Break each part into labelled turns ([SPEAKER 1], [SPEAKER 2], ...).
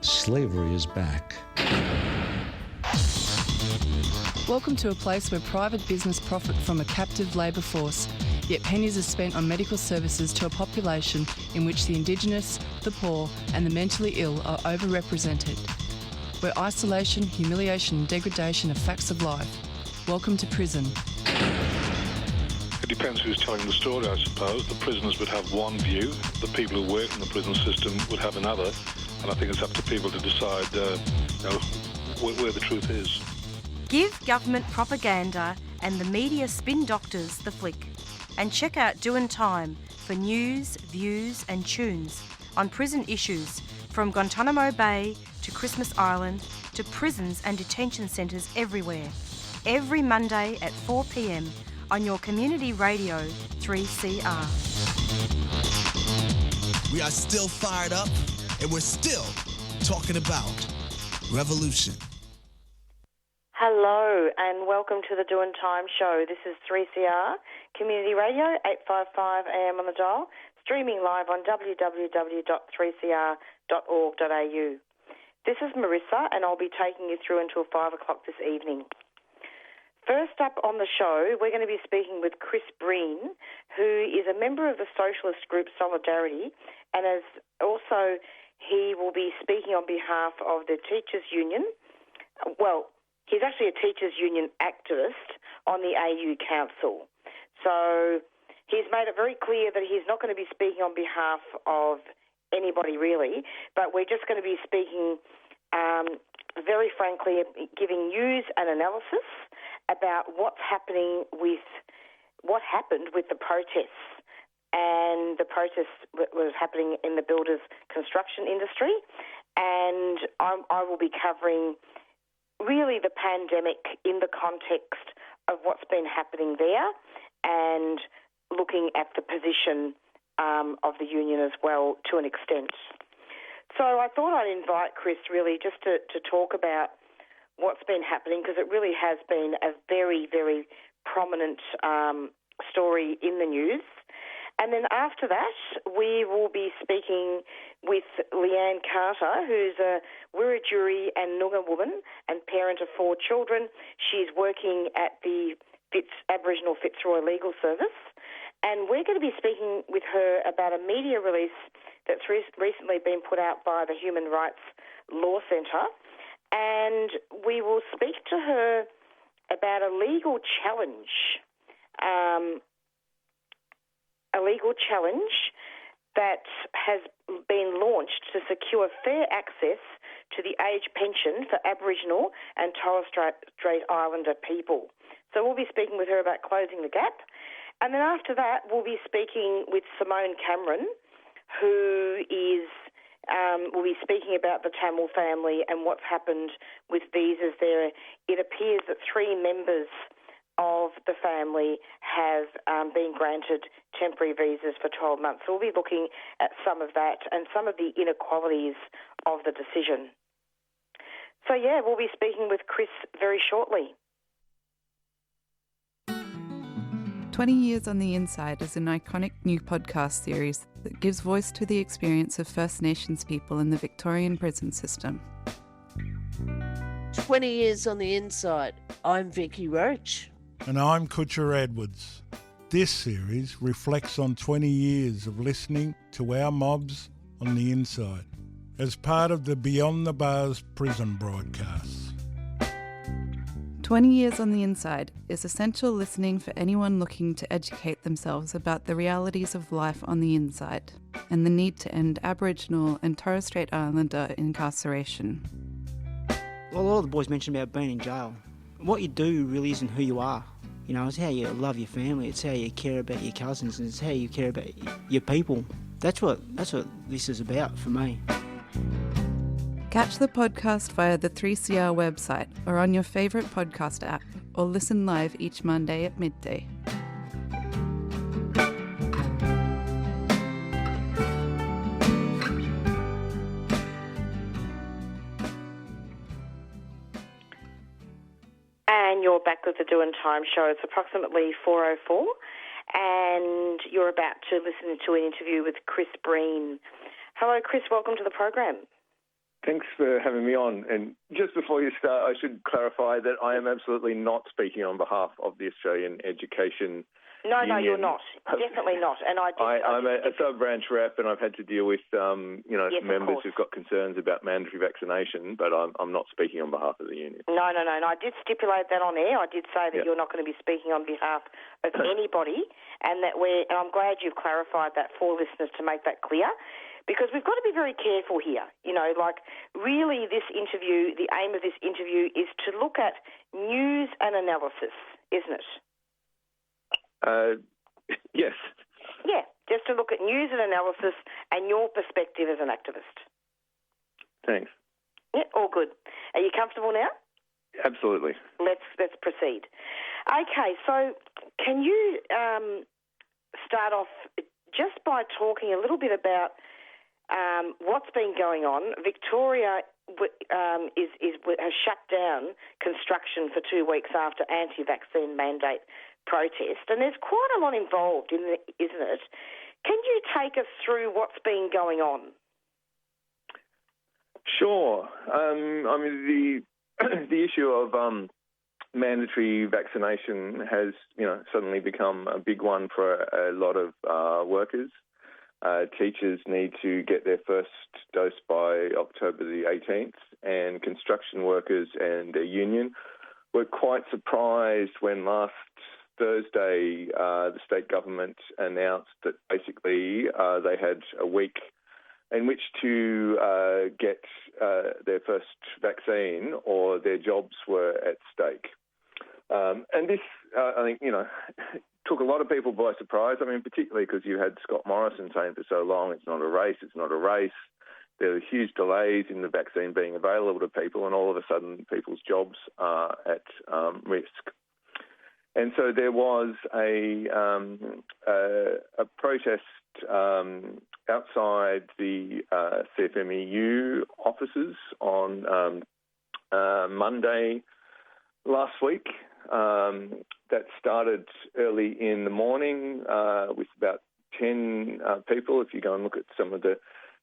[SPEAKER 1] Slavery is back.
[SPEAKER 2] Welcome to a place where private business profit from a captive labour force, yet pennies are spent on medical services to a population in which the Indigenous, the poor and the mentally ill are overrepresented. Where isolation, humiliation and degradation are facts of life. Welcome to prison.
[SPEAKER 3] It depends who's telling the story, I suppose. The prisoners would have one view, the people who work in the prison system would have another, and I think it's up to people to decide where the truth is.
[SPEAKER 4] Give government propaganda and the media spin doctors the flick. And check out Doin' Time for news, views and tunes on prison issues from Guantanamo Bay to Christmas Island to prisons and detention centres everywhere. Every Monday at 4 p.m. on your community radio 3CR.
[SPEAKER 5] We are still fired up and we're still talking about revolution.
[SPEAKER 6] Hello and welcome to the Doin' Time show. This is 3CR, Community Radio, 855 AM on the dial, streaming live on www.3cr.org.au. This is Marisa and I'll be taking you through until 5 o'clock this evening. First up on the show, we're going to be speaking with Chris Breen, who is a member of the socialist group Solidarity, and as also he will be speaking on behalf of the Teachers Union. Well, he's actually a Teachers Union activist on the AU Council. So he's made it very clear that he's not going to be speaking on behalf of anybody really, but we're just going to be speaking very frankly, giving news and analysis about what happened with the protests. And the protests was happening in the builders' construction industry. And I will be covering really the pandemic in the context of what's been happening there and looking at the position of the union as well to an extent. So I thought I'd invite Chris really just to talk about what's been happening, because it really has been a very, very prominent story in the news. And then after that, we will be speaking with Leanne Carter, who's a Wiradjuri and Noongar woman and parent of 4 children. She's working at the Aboriginal Fitzroy Legal Service. And we're going to be speaking with her about a media release that's recently been put out by the Human Rights Law Centre. And we will speak to her about a legal challenge that has been launched to secure fair access to the age pension for Aboriginal and Torres Strait Islander people. So we'll be speaking with her about closing the gap. And then after that, we'll be speaking with Simone Cameron, who is we'll be speaking about the Tamil family and what's happened with visas there. It appears that 3 members of the family have been granted temporary visas for 12 months. So we'll be looking at some of that and some of the inequalities of the decision. So, yeah, we'll be speaking with Chris very shortly.
[SPEAKER 7] 20 Years on the Inside is an iconic new podcast series that gives voice to the experience of First Nations people in the Victorian prison system.
[SPEAKER 8] 20 Years on the Inside. I'm Vicky Roach.
[SPEAKER 9] And I'm Kutcher Edwards. This series reflects on 20 years of listening to our mobs on the inside as part of the Beyond the Bars prison broadcasts.
[SPEAKER 7] 20 Years on the Inside is essential listening for anyone looking to educate themselves about the realities of life on the inside and the need to end Aboriginal and Torres Strait Islander incarceration.
[SPEAKER 10] Well, a lot of the boys mentioned about being in jail. What you do really isn't who you are. You know, it's how you love your family, it's how you care about your cousins, and it's how you care about your people. That's what this is about for me.
[SPEAKER 7] Catch the podcast via the 3CR website or on your favourite podcast app, or listen live each Monday at midday.
[SPEAKER 6] And you're back with the Doin' Time show. It's approximately 4:04 and you're about to listen to an interview with Chris Breen. Hello, Chris. Welcome to the program.
[SPEAKER 1] Thanks for having me on. And just before you start, I should clarify that I am absolutely not speaking on behalf of the Australian Education
[SPEAKER 6] No,
[SPEAKER 1] Union.
[SPEAKER 6] you're not. Definitely not. And
[SPEAKER 1] I'm a sub-branch rep, and I've had to deal with
[SPEAKER 6] Yes,
[SPEAKER 1] members who've got concerns about mandatory vaccination, but I'm not speaking on behalf of the union.
[SPEAKER 6] No. And I did stipulate that on air. I did say that you're not going to be speaking on behalf of anybody, and I'm glad you've clarified that for listeners to make that clear. Because we've got to be very careful here. Really this interview, the aim of this interview is to look at news and analysis, isn't it?
[SPEAKER 1] Yes.
[SPEAKER 6] Yeah, just to look at news and analysis and your perspective as an activist.
[SPEAKER 1] Thanks.
[SPEAKER 6] Yeah, all good. Are you comfortable now?
[SPEAKER 1] Absolutely.
[SPEAKER 6] Let's proceed. Okay, so can you start off just by talking a little bit about what's been going on? Victoria has shut down construction for 2 weeks after anti-vaccine mandate protest, and there's quite a lot involved in it, isn't it? Can you take us through what's been going on?
[SPEAKER 1] Sure. The issue of mandatory vaccination has, suddenly become a big one for a lot of workers. Teachers need to get their first dose by October the 18th, and construction workers and their union were quite surprised when last Thursday the state government announced that basically they had a week in which to get their first vaccine or their jobs were at stake. And this, I think, took a lot of people by surprise. I mean, particularly because you had Scott Morrison saying for so long, it's not a race, it's not a race. There were huge delays in the vaccine being available to people, and all of a sudden people's jobs are at risk. And so there was a protest outside the CFMEU offices on Monday last week. That started early in the morning with about 10 people, if you go and look at some of the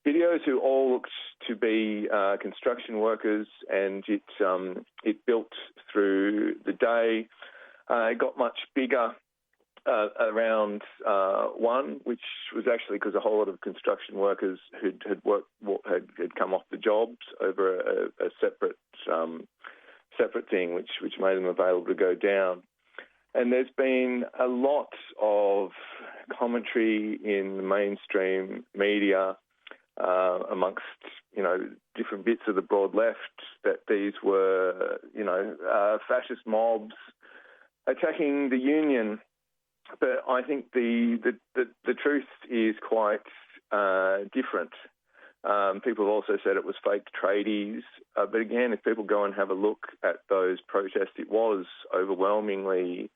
[SPEAKER 1] videos, who all looked to be construction workers, and it built through the day. It got much bigger around 1, which was actually because a whole lot of construction workers had come off the jobs over a separate thing, which made them available to go down. And there's been a lot of commentary in the mainstream media amongst, different bits of the broad left that these were, fascist mobs attacking the union. But I think the truth is quite different. People have also said it was fake tradies. But again, if people go and have a look at those protests, it was overwhelmingly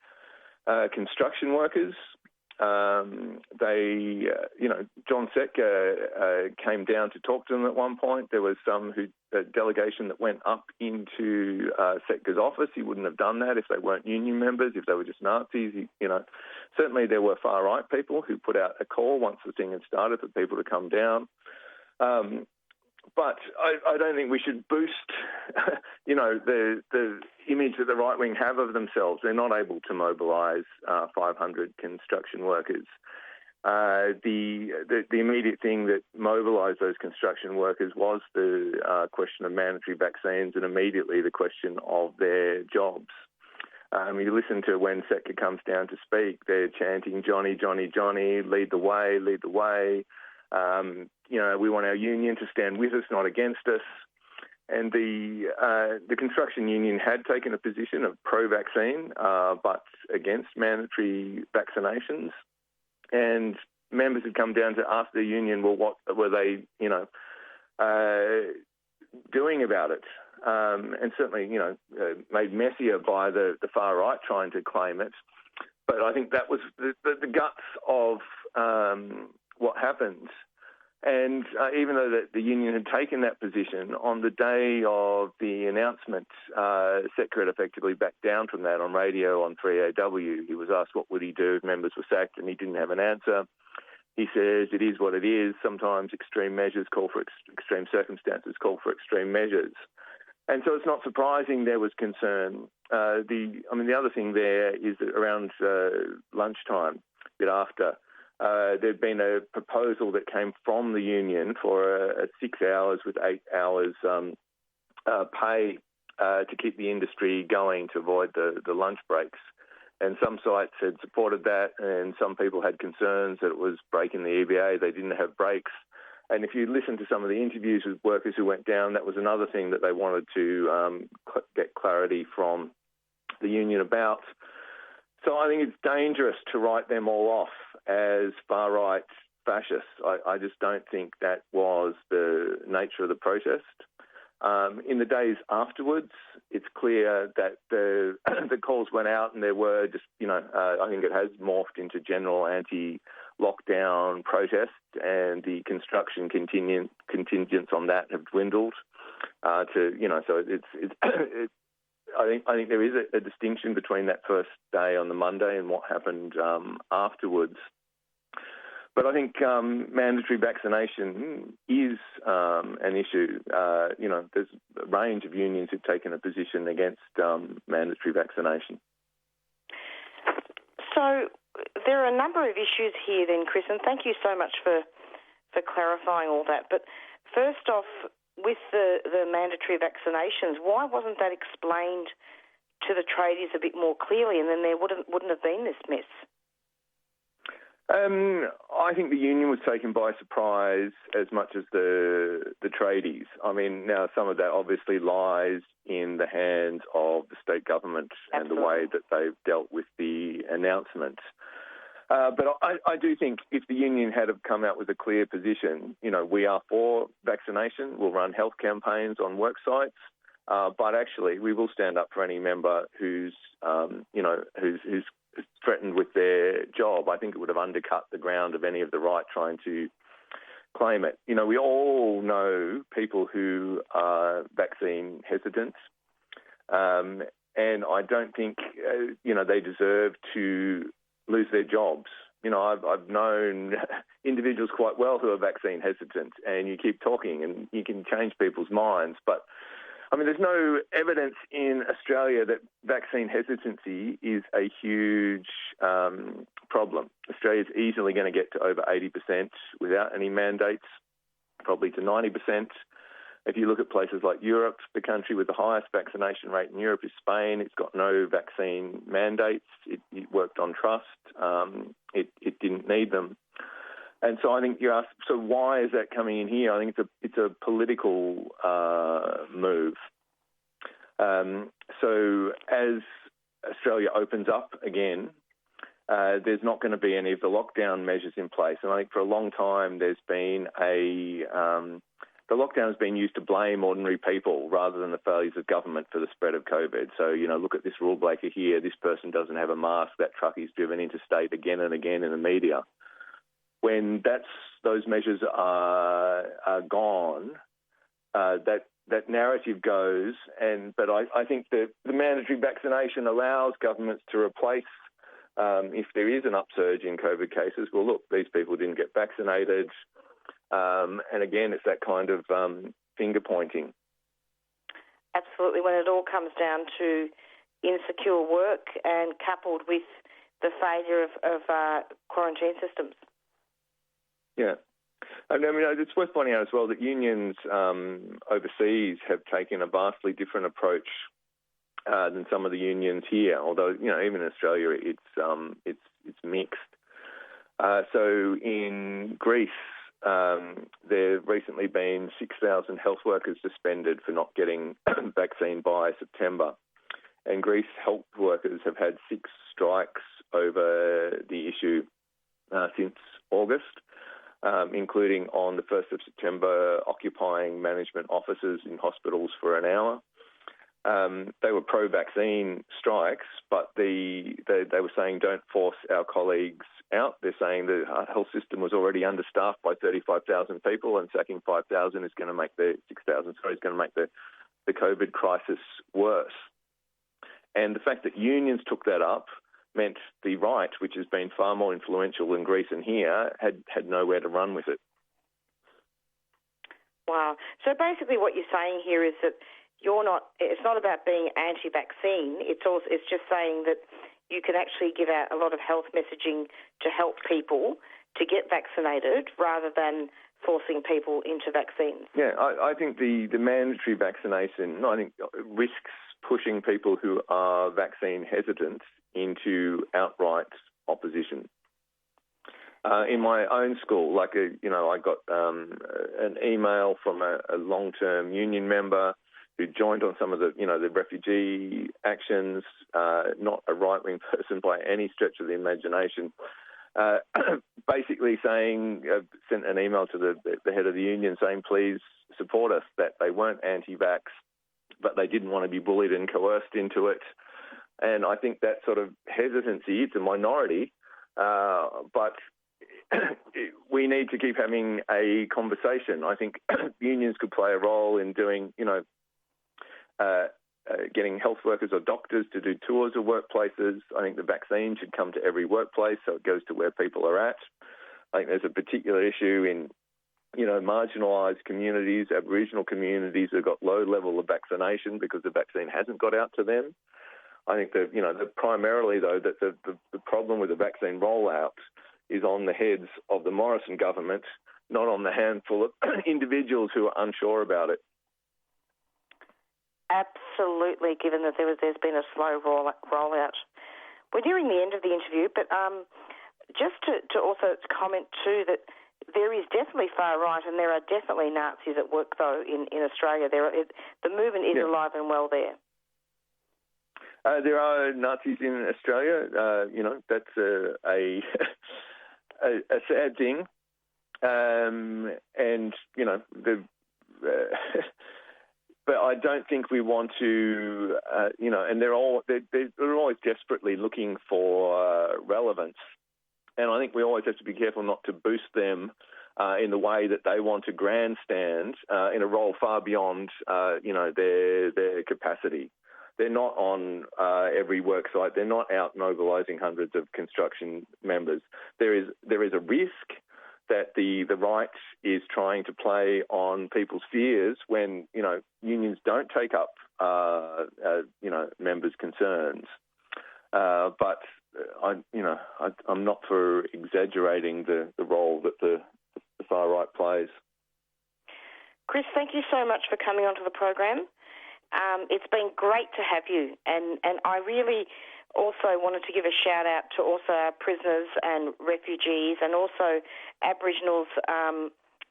[SPEAKER 1] construction workers. John Setka came down to talk to them at one point. There was a delegation that went up into Setka's office. He wouldn't have done that if they weren't union members, if they were just Nazis. Certainly there were far-right people who put out a call once the thing had started for people to come down. But I don't think we should boost, the image that the right wing have of themselves. They're not able to mobilise 500 construction workers. The immediate thing that mobilised those construction workers was the question of mandatory vaccines, and immediately the question of their jobs. You listen to when Setka comes down to speak, they're chanting, "Johnny, Johnny, Johnny, lead the way, lead the way." We want our union to stand with us, not against us. And the construction union had taken a position of pro-vaccine, but against mandatory vaccinations. And members had come down to ask the union, well, what were they, doing about it? And certainly, made messier by the far right trying to claim it. But I think that was the guts of what happened. And even though the union had taken that position, on the day of the announcement, Setka had effectively backed down from that on radio on 3AW. He was asked what would he do if members were sacked, and he didn't have an answer. he says it is what it is. Sometimes extreme measures call for extreme circumstances, call for extreme measures. And so it's not surprising there was concern. The other thing there is that around lunchtime, a bit after, there'd been a proposal that came from the union for a 6 hours with 8 hours pay to keep the industry going to avoid the lunch breaks. And some sites had supported that, and some people had concerns that it was breaking the EBA. They didn't have breaks. And if you listen to some of the interviews with workers who went down, that was another thing that they wanted to get clarity from the union about. So I think it's dangerous to write them all off as far-right fascists. I just don't think that was the nature of the protest. In the days afterwards, it's clear that the calls went out and there were just, I think it has morphed into general anti-lockdown protest, and the construction contingents on that have dwindled so it's I think there is a distinction between that first day on the Monday and what happened afterwards. But I think mandatory vaccination is an issue. There's a range of unions who've taken a position against mandatory vaccination.
[SPEAKER 6] So there are a number of issues here then, Chris, and thank you so much for clarifying all that. But first off, with the mandatory vaccinations, why wasn't that explained to the tradies a bit more clearly, and then there wouldn't have been this mess?
[SPEAKER 1] I think the union was taken by surprise as much as the tradies. I mean, now some of that obviously lies in the hands of the state government and the way that they've dealt with the announcement. But I do think if the union had have come out with a clear position, we are for vaccination, we'll run health campaigns on work sites, but actually we will stand up for any member who's threatened with their job. I think it would have undercut the ground of any of the right trying to claim it. We all know people who are vaccine hesitant, and I don't think, they deserve to lose their jobs. I've known individuals quite well who are vaccine hesitant, and you keep talking and you can change people's minds. But, there's no evidence in Australia that vaccine hesitancy is a huge problem. Australia's easily going to get to over 80% without any mandates, probably to 90%. If you look at places like Europe, the country with the highest vaccination rate in Europe is Spain. It's got no vaccine mandates. It worked on trust. It didn't need them. And so I think you ask, so why is that coming in here? I think it's a political move. So as Australia opens up again, there's not going to be any of the lockdown measures in place. And I think for a long time there's been the lockdown has been used to blame ordinary people rather than the failures of government for the spread of COVID. So, look at this rule breaker here. This person doesn't have a mask. That truck is driven interstate again and again in the media. When those measures are gone, that narrative goes. But I think that the mandatory vaccination allows governments to replace, if there is an upsurge in COVID cases, well, look, these people didn't get vaccinated. And again, it's that kind of finger pointing.
[SPEAKER 6] Absolutely, when it all comes down to insecure work and coupled with the failure of quarantine systems.
[SPEAKER 1] Yeah. It's worth pointing out as well that unions overseas have taken a vastly different approach than some of the unions here. Although, even in Australia, it's mixed. So in Greece, there have recently been 6,000 health workers suspended for not getting vaccine by September. And Greece health workers have had 6 strikes over the issue since August, including on the 1st of September, occupying management offices in hospitals for an hour. They were pro-vaccine strikes, but they were saying don't force our colleagues out. They're saying the health system was already understaffed by 35,000 people, and sacking 5,000 is going to make the 6,000. Sorry, is going to make the COVID crisis worse. And the fact that unions took that up meant the right, which has been far more influential than Greece and here, had nowhere to run with it.
[SPEAKER 6] Wow. So basically what you're saying here is that it's not about being anti-vaccine, it's just saying that you can actually give out a lot of health messaging to help people to get vaccinated rather than forcing people into vaccines.
[SPEAKER 1] Yeah, I think the mandatory vaccination, risks pushing people who are vaccine hesitant into outright opposition. In my own school, I got an email from a long-term union member who joined on some of the refugee actions, not a right-wing person by any stretch of the imagination, basically saying, sent an email to the head of the union saying, please support us, that they weren't anti-vax, but they didn't want to be bullied and coerced into it. And I think that sort of hesitancy, it's a minority, but we need to keep having a conversation. I think unions could play a role in doing, getting health workers or doctors to do tours of workplaces. I think the vaccine should come to every workplace so it goes to where people are at. I think there's a particular issue in, marginalised communities, Aboriginal communities that have got low level of vaccination because the vaccine hasn't got out to them. I think that, primarily, though, that the problem with the vaccine rollout is on the heads of the Morison Government, not on the handful of individuals who are unsure about it.
[SPEAKER 6] Absolutely, given that there's been a slow rollout. We're nearing the end of the interview, but just to also comment too that there is definitely far right and there are definitely Nazis at work, though, in Australia. The movement is alive and well there.
[SPEAKER 1] There are Nazis in Australia. That's a sad thing. But I don't think we want to, and they're always desperately looking for relevance. And I think we always have to be careful not to boost them in the way that they want to grandstand in a role far beyond, their capacity. They're not on every work site. They're not out mobilising hundreds of construction members. There is a risk that the right is trying to play on people's fears when, unions don't take up, members' concerns. But I'm not for exaggerating the role that the far right plays.
[SPEAKER 6] Chris, thank you so much for coming onto the program. It's been great to have you, and I really also wanted to give a shout out to also our prisoners and refugees and also Aboriginals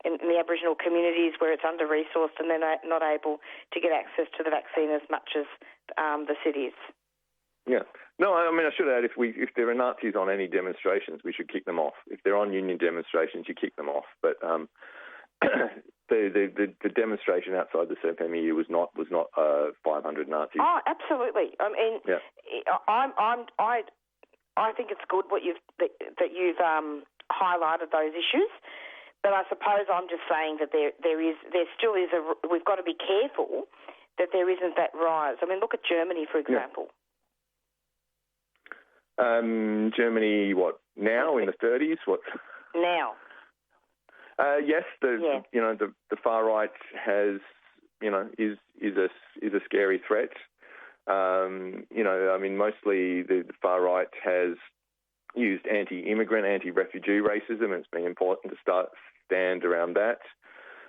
[SPEAKER 6] in the Aboriginal communities where it's under-resourced and they're not able to get access to the vaccine as much as the cities.
[SPEAKER 1] Yeah. No, I should add, if there are Nazis on any demonstrations, we should kick them off. If they're on union demonstrations, you kick them off. But the demonstration outside the CFMEU was not 500 Nazis.
[SPEAKER 6] Oh, absolutely.
[SPEAKER 1] Yeah.
[SPEAKER 6] I think it's good that you've highlighted those issues, but I suppose I'm just saying that there still is we've got to be careful that there isn't that rise. Look at Germany, for example.
[SPEAKER 1] Yeah. Germany, what now in the 30s? What
[SPEAKER 6] now?
[SPEAKER 1] Yes, the far right has is a scary threat. Mostly the far right has used anti-immigrant, anti-refugee racism, and it's been important to stand around that.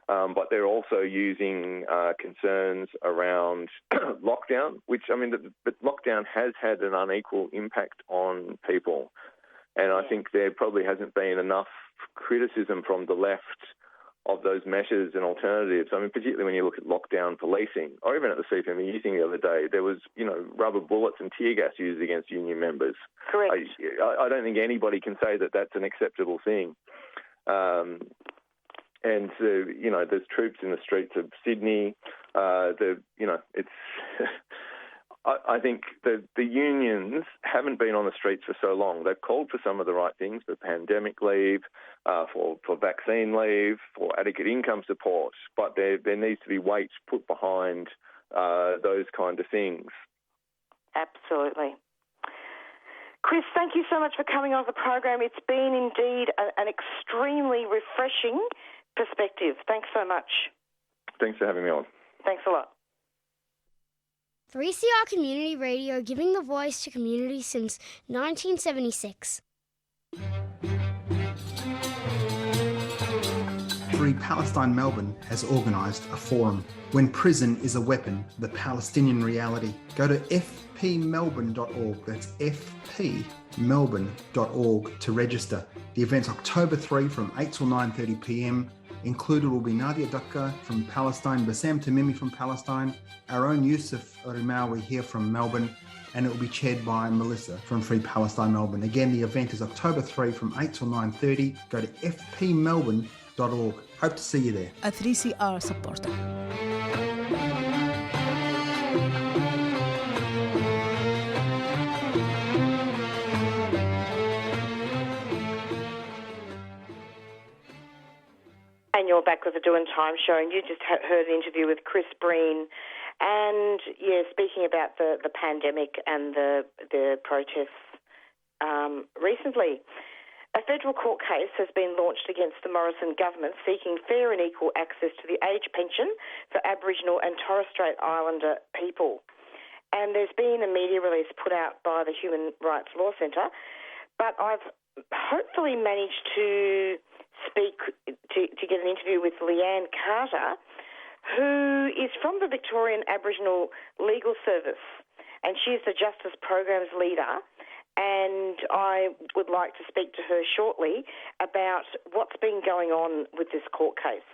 [SPEAKER 1] But they're also using concerns around lockdown, which, the lockdown has had an unequal impact on people. And I think there probably hasn't been enough criticism from the left of those measures and alternatives. Particularly when you look at lockdown policing, or even at the CFMEU thing the other day, there was, rubber bullets and tear gas used against union members.
[SPEAKER 6] Correct.
[SPEAKER 1] I don't think anybody can say that that's an acceptable thing. And there's troops in the streets of Sydney. It's. I think the unions haven't been on the streets for so long. They've called for some of the right things, for pandemic leave, for vaccine leave, for adequate income support, but there needs to be weight put behind those kind of things.
[SPEAKER 6] Absolutely. Chris, thank you so much for coming on the program. It's been indeed an extremely refreshing perspective. Thanks so much.
[SPEAKER 1] Thanks for having me on.
[SPEAKER 6] Thanks a lot.
[SPEAKER 11] 3CR Community Radio, giving the voice to community since 1976.
[SPEAKER 12] Free Palestine Melbourne has organised a forum. When prison is a weapon, the Palestinian reality. Go to fpmelbourne.org, that's fpmelbourne.org to register. The event's October 3 from 8 till 9:30pm. Included will be Nadia Dutka from Palestine, Bassam Tamimi from Palestine, our own Yusuf Rimawi here from Melbourne, and it will be chaired by Melissa from Free Palestine Melbourne. Again, the event is October 3 from 8 till 9:30. Go to fpmelbourne.org. Hope to see you there.
[SPEAKER 13] A 3CR supporter.
[SPEAKER 6] And you're back with the Doing Time show, and you just heard an interview with Chris Breen. And, yeah, speaking about the pandemic and the protests recently. A federal court case has been launched against the Morison Government seeking fair and equal access to the age pension for Aboriginal and Torres Strait Islander people. And there's been a media release put out by the Human Rights Law Centre, but I've hopefully managed to speak to get an interview with Leanne Carter, who is from the Victorian Aboriginal Legal Service, and she's the Justice Programs Leader. And I would like to speak to her shortly about what's been going on with this court case.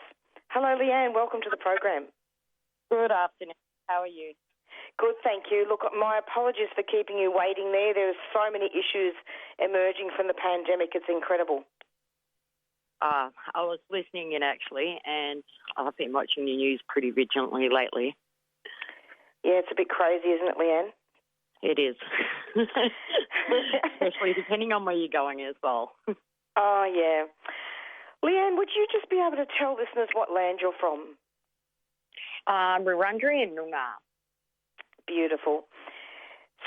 [SPEAKER 6] Hello, Leanne. Welcome to the program.
[SPEAKER 14] Good afternoon. How are you?
[SPEAKER 6] Good, thank you. Look, my apologies for keeping you waiting there. There are so many issues emerging from the pandemic. It's incredible.
[SPEAKER 14] I was listening in, actually, and I've been watching the news pretty vigilantly lately.
[SPEAKER 6] Yeah, it's a bit crazy, isn't it, Leanne?
[SPEAKER 14] It is. Especially depending on where you're going as well.
[SPEAKER 6] Oh, yeah. Leanne, would you just be able to tell listeners what land you're from?
[SPEAKER 14] Wiradjuri and Noongar.
[SPEAKER 6] Beautiful.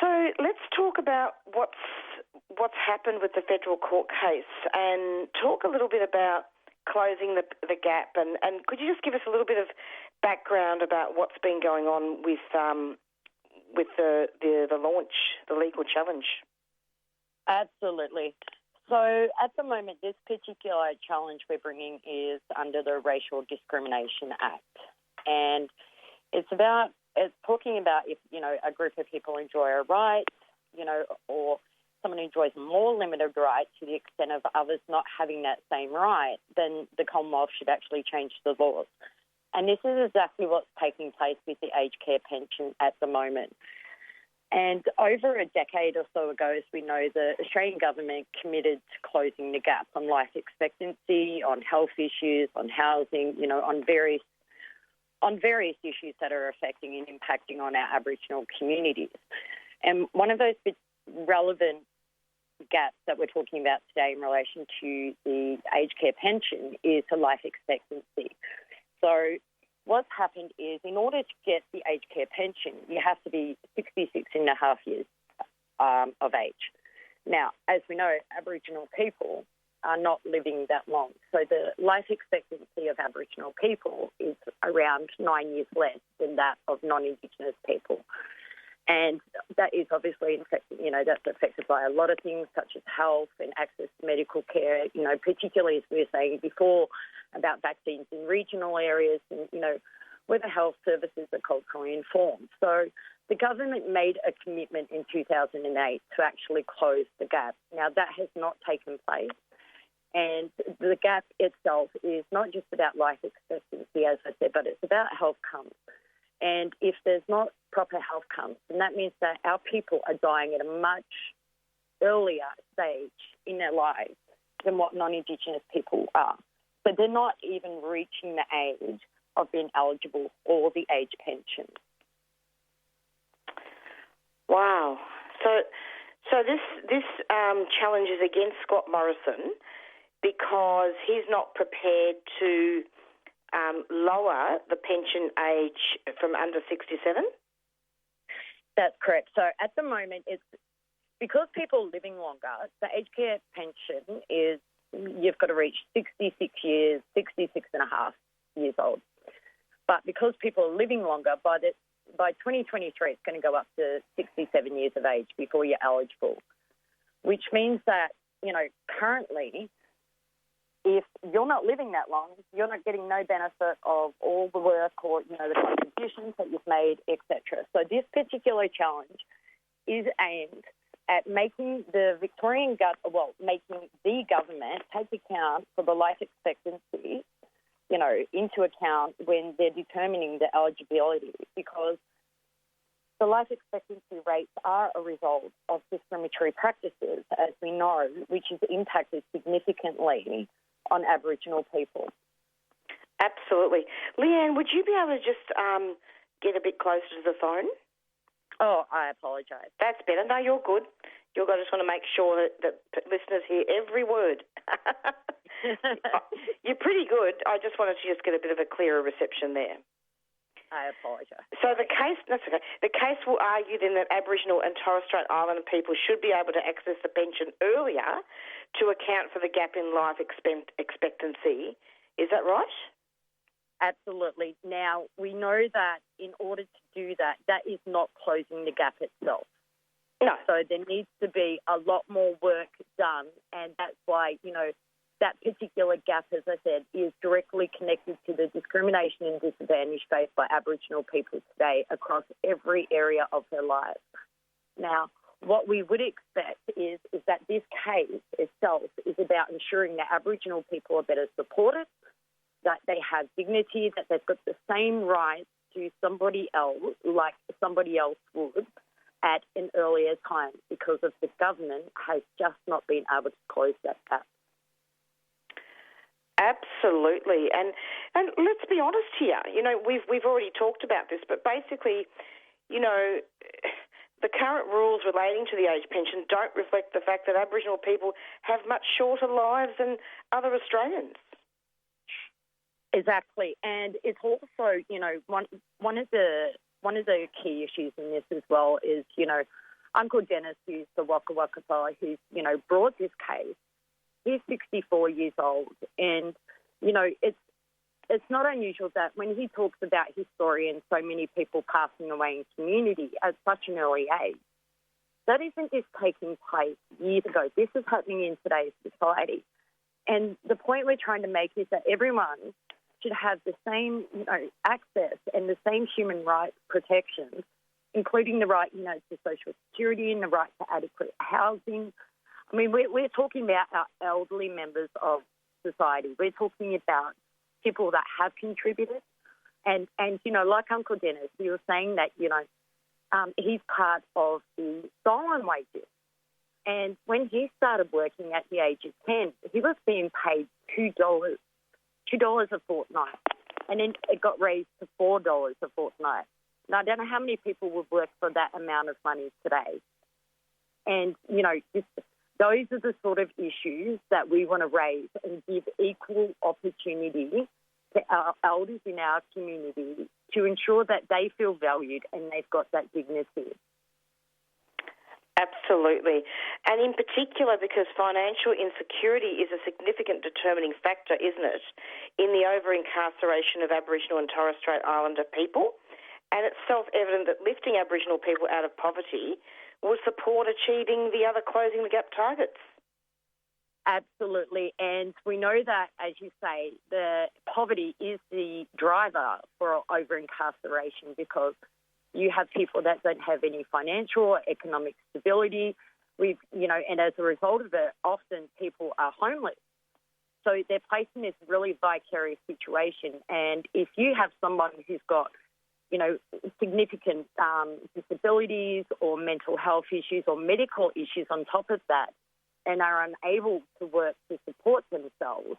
[SPEAKER 6] So let's talk about what's happened with the federal court case and talk a little bit about closing the gap. And could you just give us a little bit of background about what's been going on with the launch, the legal challenge?
[SPEAKER 14] Absolutely. So at the moment, this particular challenge we're bringing is under the Racial Discrimination Act. And it's talking about if, a group of people enjoy a right, or someone enjoys a more limited right to the extent of others not having that same right, then the Commonwealth should actually change the laws. And this is exactly what's taking place with the aged care pension at the moment. And over a decade or so ago, as we know, the Australian government committed to closing the gap on life expectancy, on health issues, on housing, on various issues that are affecting and impacting on our Aboriginal communities. And one of those relevant gaps that we're talking about today in relation to the aged care pension is the life expectancy. So what's happened is in order to get the aged care pension, you have to be 66 and a half years of age. Now, as we know, Aboriginal people are not living that long. So the life expectancy of Aboriginal people is around 9 years less than that of non-Indigenous people. And that is obviously that's affected by a lot of things such as health and access to medical care, particularly as we were saying before about vaccines in regional areas and, whether health services are culturally informed. So the government made a commitment in 2008 to actually close the gap. Now, that has not taken place. And the gap itself is not just about life expectancy, as I said, but it's about health comes. And if there's not proper health comes, then that means that our people are dying at a much earlier stage in their lives than what non-Indigenous people are. So they're not even reaching the age of being eligible for the age pension.
[SPEAKER 6] Wow. So this challenge is against Scott Morrison because he's not prepared to lower the pension age from under 67?
[SPEAKER 14] That's correct. So at the moment, it's because people are living longer, the aged care pension is you've got to reach 66 years, 66 and a half years old. But because people are living longer, by 2023, it's going to go up to 67 years of age before you're eligible, which means that, currently, if you're not living that long, you're not getting no benefit of all the work or, the contributions that you've made, etc. So this particular challenge is aimed at making the making the government take account for the life expectancy, into account when they're determining the eligibility, because the life expectancy rates are a result of discriminatory practices, as we know, which has impacted significantly on Aboriginal people.
[SPEAKER 6] Absolutely. Leanne, would you be able to just get a bit closer to the phone?
[SPEAKER 14] Oh, I apologise.
[SPEAKER 6] That's better. No, you're good. I just want to make sure that listeners hear every word. You're pretty good. I just wanted to just get a bit of a clearer reception there.
[SPEAKER 14] I apologise.
[SPEAKER 6] So the case will argue then that Aboriginal and Torres Strait Islander people should be able to access the pension earlier to account for the gap in life expectancy. Is that right?
[SPEAKER 14] Absolutely. Now, we know that in order to do that, that is not closing the gap itself.
[SPEAKER 6] No.
[SPEAKER 14] So there needs to be a lot more work done, and that's why, that particular gap, as I said, is directly connected to the discrimination and disadvantage faced by Aboriginal people today across every area of their lives. Now, what we would expect is that this case itself is about ensuring that Aboriginal people are better supported, that they have dignity, that they've got the same rights to somebody else like somebody else would at an earlier time, because of the government has just not been able to close that gap.
[SPEAKER 6] Absolutely, and let's be honest here. We've already talked about this, but basically, the current rules relating to the age pension don't reflect the fact that Aboriginal people have much shorter lives than other Australians.
[SPEAKER 14] Exactly, and it's also, one of the key issues in this as well is, Uncle Dennis, who's the Waka Waka fellow who's, brought this case. He's 64 years old, and, it's not unusual that when he talks about his story and so many people passing away in community at such an early age, that isn't just taking place years ago. This is happening in today's society. And the point we're trying to make is that everyone should have the same, access and the same human rights protections, including the right, to social security and the right to adequate housing. I mean, we're talking about our elderly members of society. We're talking about people that have contributed. And like Uncle Dennis, he was saying that, he's part of the stolen wages. And when he started working at the age of 10, he was being paid $2 a fortnight. And then it got raised to $4 a fortnight. Now, I don't know how many people would work for that amount of money today. And, those are the sort of issues that we want to raise and give equal opportunity to our elders in our community to ensure that they feel valued and they've got that dignity.
[SPEAKER 6] Absolutely. And in particular, because financial insecurity is a significant determining factor, isn't it, in the over-incarceration of Aboriginal and Torres Strait Islander people. And it's self-evident that lifting Aboriginal people out of poverty will support achieving the other closing the gap targets.
[SPEAKER 14] Absolutely. And we know that, as you say, the poverty is the driver for over-incarceration, because you have people that don't have any financial or economic stability. And as a result of it, often people are homeless. So they're placed in this really vicarious situation. And if you have someone who's got, significant disabilities or mental health issues or medical issues on top of that, and are unable to work to support themselves,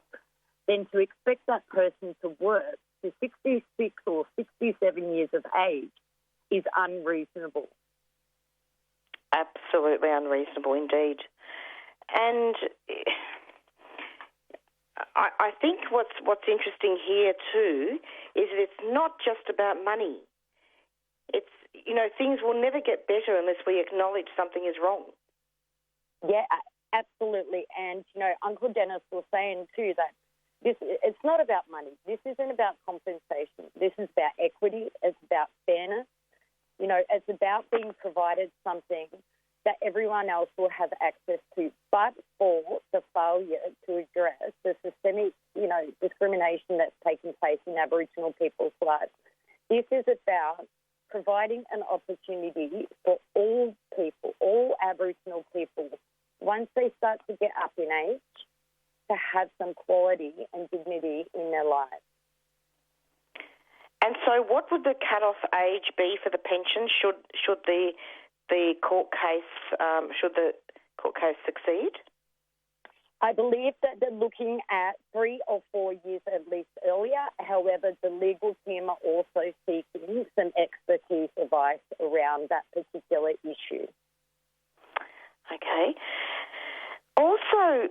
[SPEAKER 14] then to expect that person to work to 66 or 67 years of age is unreasonable.
[SPEAKER 6] Absolutely unreasonable indeed. And I think what's interesting here too is that it's not just about money. It's, things will never get better unless we acknowledge something is wrong.
[SPEAKER 14] Yeah, absolutely. And, Uncle Dennis was saying too that it's not about money. This isn't about compensation. This is about equity. It's about fairness. It's about being provided something that everyone else will have access to, but for the failure to address the systemic, discrimination that's taking place in Aboriginal people's lives. This is about providing an opportunity for all people, all Aboriginal people, once they start to get up in age, to have some quality and dignity in their lives.
[SPEAKER 6] And so what would the cut-off age be for the pension should the court case succeed?
[SPEAKER 14] I believe that they're looking at 3 or 4 years at least earlier. However, the legal team are also seeking some expertise advice around that particular issue.
[SPEAKER 6] Okay. Also,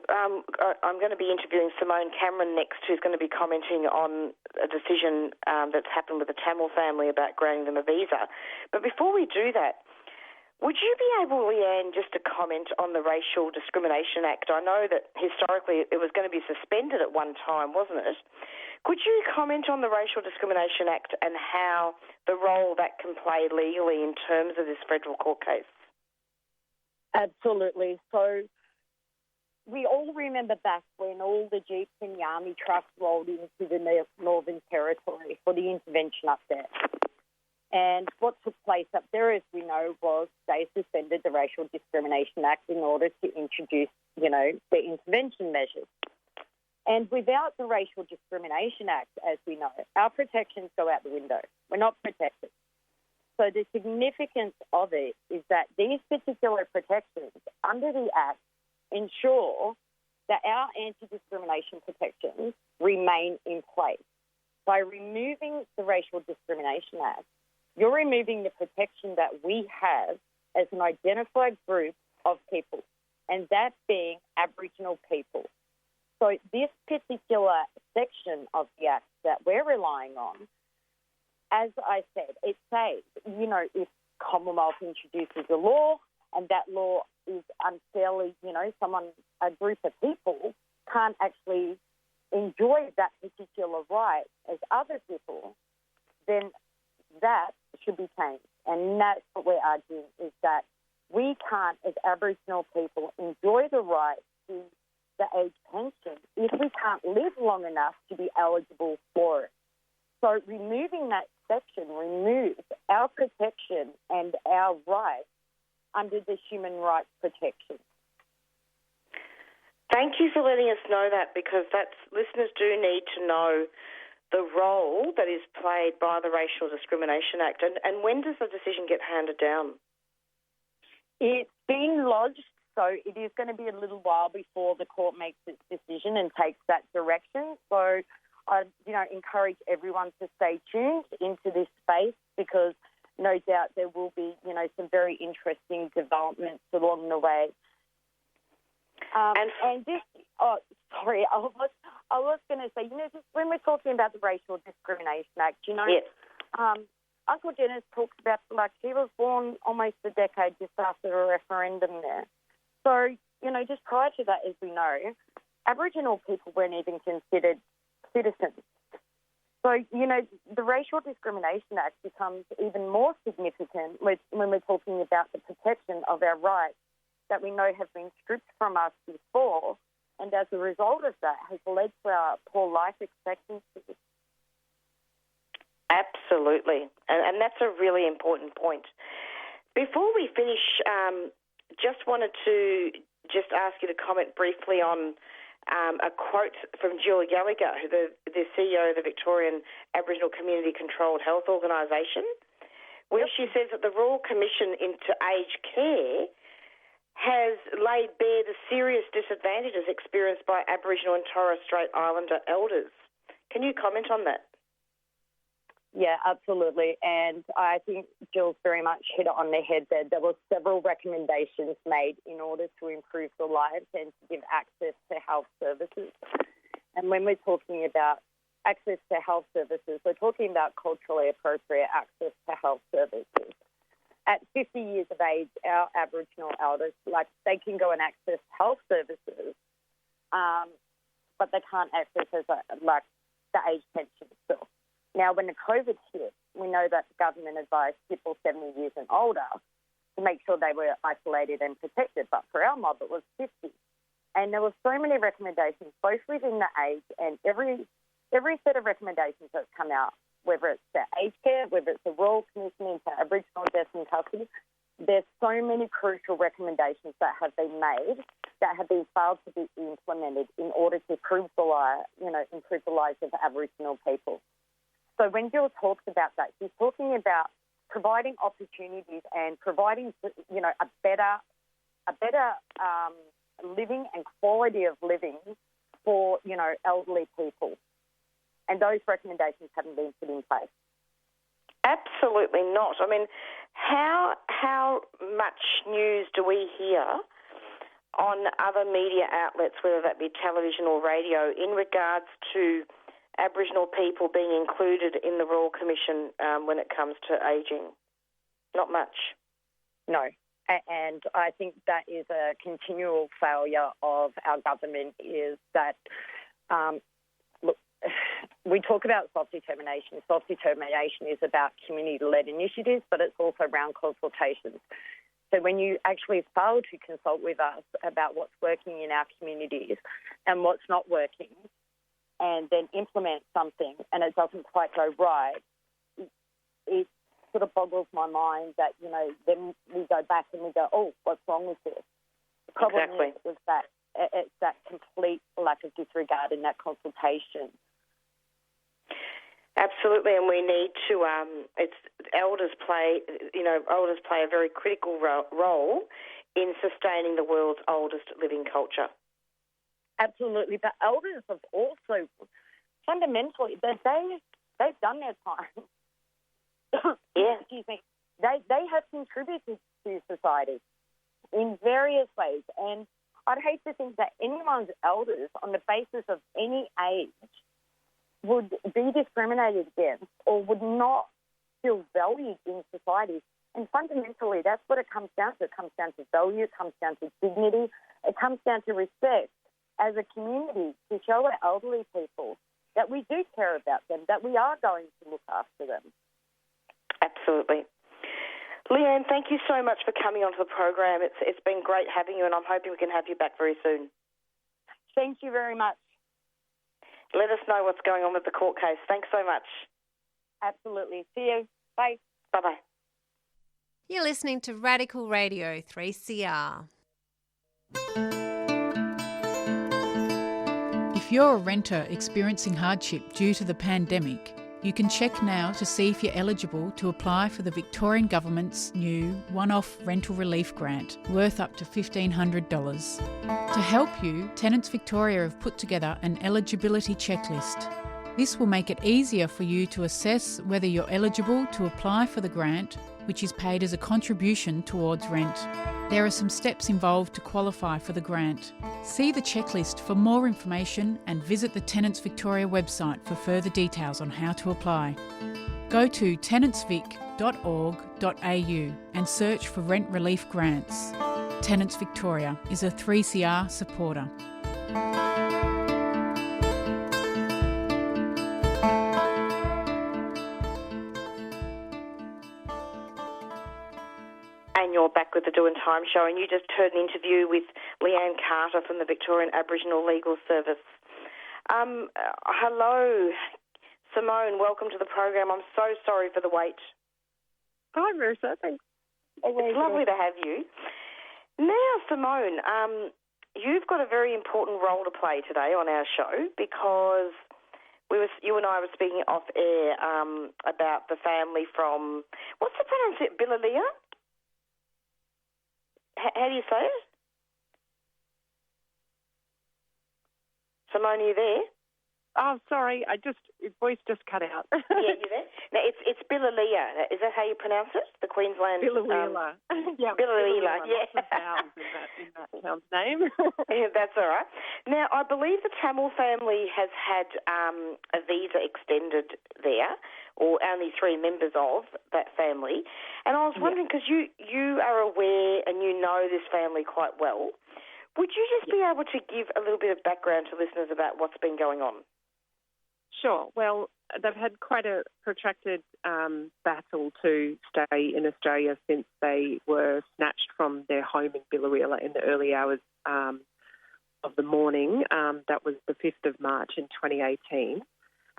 [SPEAKER 6] I'm going to be interviewing Simone Cameron next, who's going to be commenting on a decision that's happened with the Tamil family about granting them a visa. But before we do that, would you be able, Leanne, just to comment on the Racial Discrimination Act? I know that historically it was going to be suspended at one time, wasn't it? Could you comment on the Racial Discrimination Act and how the role that can play legally in terms of this federal court case?
[SPEAKER 14] Absolutely. So we all remember back when all the Jeeps and the Army trucks rolled into the Northern Territory for the intervention up there. And what took place up there, as we know, was they suspended the Racial Discrimination Act in order to introduce, the intervention measures. And without the Racial Discrimination Act, as we know, our protections go out the window. We're not protected. So the significance of it is that these particular protections under the Act ensure that our anti-discrimination protections remain in place. By removing the Racial Discrimination Act, you're removing the protection that we have as an identified group of people, and that being Aboriginal people. So this particular section of the Act that we're relying on, as I said, it says, if Commonwealth introduces a law and that law is unfairly, a group of people can't actually enjoy that particular right as other people, then that should be changed. And that's what we're arguing, is that we can't, as Aboriginal people, enjoy the right to the age pension if we can't live long enough to be eligible for it. So removing that section removes our protection and our rights under the human rights protection.
[SPEAKER 6] Thank you for letting us know that, because listeners do need to know the role that is played by the Racial Discrimination Act. And when does the decision get handed down?
[SPEAKER 14] It's been lodged, so it is going to be a little while before the court makes its decision and takes that direction. So I encourage everyone to stay tuned into this space, because no doubt there will be, some very interesting developments along the way. I was going to say, just when we're talking about the Racial Discrimination Act,
[SPEAKER 6] yes.
[SPEAKER 14] Uncle Dennis talks about, he was born almost a decade just after the referendum there. So, just prior to that, as we know, Aboriginal people weren't even considered citizens. So, the Racial Discrimination Act becomes even more significant when we're talking about the protection of our rights that we know have been stripped from us before, and as a result of that has led to our poor life expectancy.
[SPEAKER 6] Absolutely, and that's a really important point. Before we finish, just wanted to ask you to comment briefly on a quote from Jill Gallagher, the CEO of the Victorian Aboriginal Community Controlled Health Organisation, where she says that the Royal Commission into Aged Care has laid bare the serious disadvantages experienced by Aboriginal and Torres Strait Islander elders. Can you comment on that?
[SPEAKER 14] Yeah, absolutely. And I think Jill's very much hit it on the head there. There were several recommendations made in order to improve the lives and to give access to health services. And when we're talking about access to health services, we're talking about culturally appropriate access to health services. at 50 years of age, our Aboriginal elders, like, they can go and access health services, but they can't access the age pension still. Now, when the COVID hit, we know that the government advised people 70 years and older to make sure they were isolated and protected, but for our mob it was 50. And there were so many recommendations, both within the age and every set of recommendations that's come out, whether it's the aged care, whether it's the Royal Commission into Aboriginal Deaths in Custody, there's so many crucial recommendations that have been made that have been failed to be implemented in order to improve the lives of Aboriginal people. So when Jill talks about that, she's talking about providing opportunities and providing, a better living and quality of living for, elderly people. And those recommendations haven't been put in place.
[SPEAKER 6] Absolutely not. I mean, how much news do we hear on other media outlets, whether that be television or radio, in regards to Aboriginal people being included in the Royal Commission when it comes to ageing? Not much.
[SPEAKER 14] No. And I think that is a continual failure of our government, is that, look, we talk about self-determination. Self-determination is about community-led initiatives, but it's also around consultations. So when you actually fail to consult with us about what's working in our communities and what's not working, and then implement something and it doesn't quite go right, it sort of boggles my mind that, then we go back and we go, oh, what's wrong with this? The problem is that it's that complete lack of disregard in that consultation.
[SPEAKER 6] Absolutely, and we need to. Elders play a very critical role in sustaining the world's oldest living culture.
[SPEAKER 14] Absolutely, but elders have also fundamentally they've done their time.
[SPEAKER 6] Yeah.
[SPEAKER 14] Excuse me. They have contributed to society in various ways, and I'd hate to think that anyone's elders, on the basis of any age, would be discriminated against or would not feel valued in society. And fundamentally, that's what it comes down to. It comes down to value, it comes down to dignity, it comes down to respect as a community, to show our elderly people that we do care about them, that we are going to look after them.
[SPEAKER 6] Absolutely. Leanne, thank you so much for coming onto the program. It's been great having you, and I'm hoping we can have you back very soon.
[SPEAKER 14] Thank you very much.
[SPEAKER 6] Let us know what's going on with the court case. Thanks so much.
[SPEAKER 14] Absolutely. See you. Bye.
[SPEAKER 6] Bye-bye.
[SPEAKER 13] You're listening to Radical Radio 3CR.
[SPEAKER 15] If you're a renter experiencing hardship due to the pandemic, you can check now to see if you're eligible to apply for the Victorian Government's new one-off rental relief grant worth up to $1,500. To help you, Tenants Victoria have put together an eligibility checklist. This will make it easier for you to assess whether you're eligible to apply for the grant, which is paid as a contribution towards rent. There are some steps involved to qualify for the grant. See the checklist for more information and visit the Tenants Victoria website for further details on how to apply. Go to tenantsvic.org.au and search for rent relief grants. Tenants Victoria is a 3CR supporter.
[SPEAKER 6] You're back with the Doing Time show, and you just heard an interview with Leanne Carter from the Victorian Aboriginal Legal Service. Hello, Simone. Welcome to the program. I'm so sorry for the wait.
[SPEAKER 16] Hi, Marisa. Thanks.
[SPEAKER 6] It's lovely to have you. Now, Simone, you've got a very important role to play today on our show, because you and I were speaking off air about the family from, what's the pronunciation? Biloela? How do you say it? Simone, are you there?
[SPEAKER 16] Oh, sorry, your voice just cut out.
[SPEAKER 6] Yeah, you there? No, it's Biloela. Is that how you pronounce it? The Queensland...
[SPEAKER 16] Biloela. Yeah,
[SPEAKER 6] Biloela, yeah.
[SPEAKER 16] Lots of vowels in that town's name.
[SPEAKER 6] Yeah, that's all right. Now, I believe the Tamil family has had a visa extended there, or only 3 members of that family. And I was wondering, because you are aware and you know this family quite well, would you just be able to give a little bit of background to listeners about what's been going on?
[SPEAKER 16] Sure. Well, they've had quite a protracted battle to stay in Australia since they were snatched from their home in Biloela in the early hours of the morning. That was the 5th of March in 2018.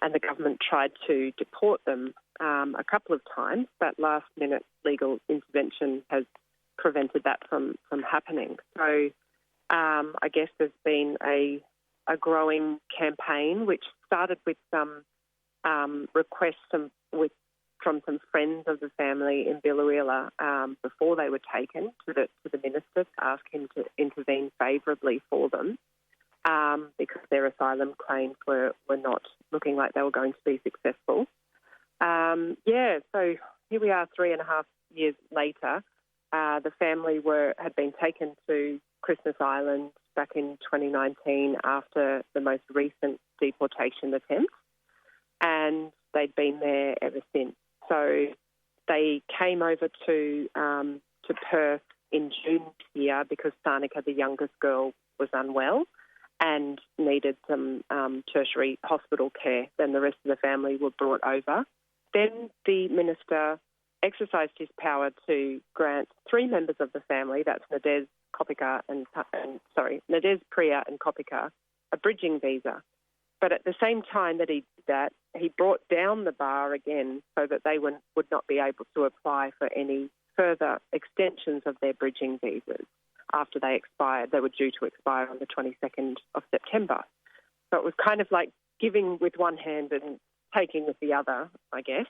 [SPEAKER 16] And the government tried to deport them a couple of times, but last-minute legal intervention has prevented that from happening. So I guess there's been a growing campaign which started with some requests from some friends of the family in Biloela before they were taken to the minister to ask him to intervene favourably for them because their asylum claims were not looking like they were going to be successful. So here we are 3.5 years later. The family had been taken to Christmas Island back in 2019 after the most recent deportation attempt, and they'd been there ever since. So they came over to Perth in June this year because Tharnicaa, the youngest girl, was unwell and needed some tertiary hospital care. Then the rest of the family were brought over. Then the minister exercised his power to grant 3 members of the family, that's Nadez, Priya and Kopika, a bridging visa. But at the same time that he did that, he brought down the bar again so that they would not be able to apply for any further extensions of their bridging visas after they expired. They were due to expire on the 22nd of September. So it was kind of like giving with one hand and taking with the other, I guess.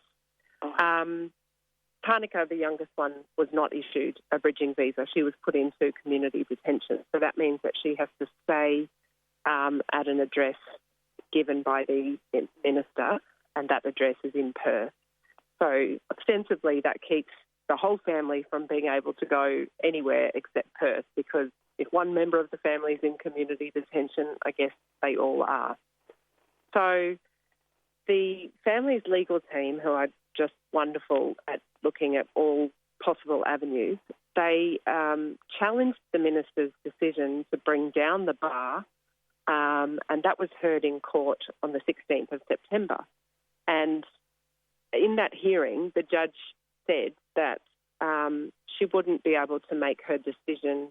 [SPEAKER 16] Tharnicaa, the youngest one, was not issued a bridging visa. She was put into community detention. So that means that she has to stay at an address given by the minister, and that address is in Perth. So ostensibly that keeps the whole family from being able to go anywhere except Perth, because if one member of the family is in community detention, I guess they all are. So the family's legal team, who are just wonderful at looking at all possible avenues, they challenged the minister's decision to bring down the bar, and that was heard in court on the 16th of September. And in that hearing, the judge said that she wouldn't be able to make her decision